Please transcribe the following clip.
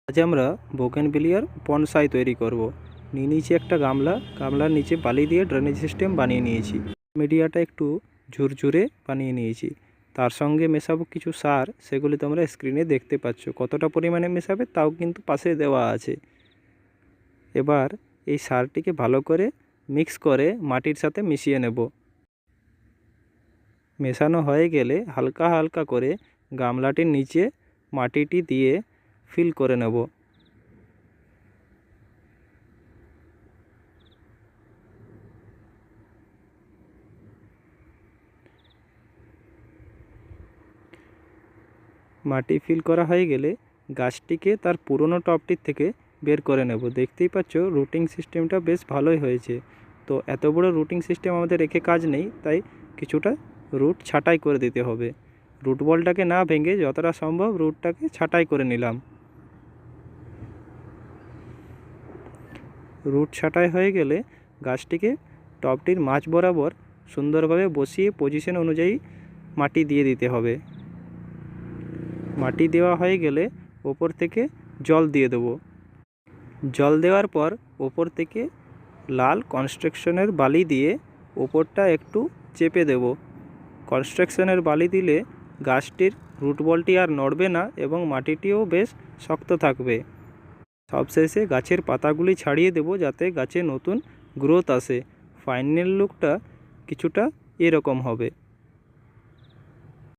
আজ আমরা বোগেনভিলিয়ার বনসাই তৈরি করব। নিয়ে নিয়েছি একটা গামলা, গামলার নিচে বালি দিয়ে ড্রেনেজ সিস্টেম বানিয়ে নিয়েছি। মিডিয়াটা একটু ঝুরঝুরে বানিয়ে নিয়েছি। তার সঙ্গে মেশাবো কিছু সার, সেগুলি তোমরা স্ক্রিনে দেখতে পাচ্ছ। কতটা পরিমাণে মেশাবে তাও কিন্তু পাশে দেওয়া আছে। এবার এই সারটিকে ভালো করে মিক্স করে মাটির সাথে মিশিয়ে নেব। মেশানো হয়ে গেলে হালকা হালকা করে গামলাটির নিচে মাটিটি দিয়ে ফিল করে নেব। মাটি ফিল করা হয়ে গেলে গাছটিকে তার পুরনো টবটির থেকে বের করে নেব। দেখতেই পাচ্ছ রুটিং সিস্টেমটা বেশ ভালোই হয়েছে। তো এত বড় রুটিং সিস্টেম আমাদের রেখে কাজ নেই, তাই কিছুটা রুট ছাঁটাই করে দিতে হবে। রুট বলটাকে না ভেঙে যতটা সম্ভব রুটটাকে ছাঁটাই করে নিলাম। রুট ছাঁটাই হয়ে গেলে গাছটিকে টবটির মাঝ বরাবর সুন্দরভাবে বসিয়ে পজিশন অনুযায়ী মাটি দিয়ে দিতে হবে। মাটি দেওয়া হয়ে গেলে ওপর থেকে জল দিয়ে দেবো। জল দেওয়ার পর ওপর থেকে লাল কনস্ট্রাকশনের বালি দিয়ে ওপরটা একটু চেপে দেব। কনস্ট্রাকশনের বালি দিলে গাছটির রুট বলটি আর নড়বে না এবং মাটিটিও বেশ শক্ত থাকবে। সবশেষে গাছের পাতাগুলি ছাড়িয়ে দেব যাতে গাছে নতুন গ্রোথ আসে। ফাইনাল লুকটা কিছুটা এরকম হবে।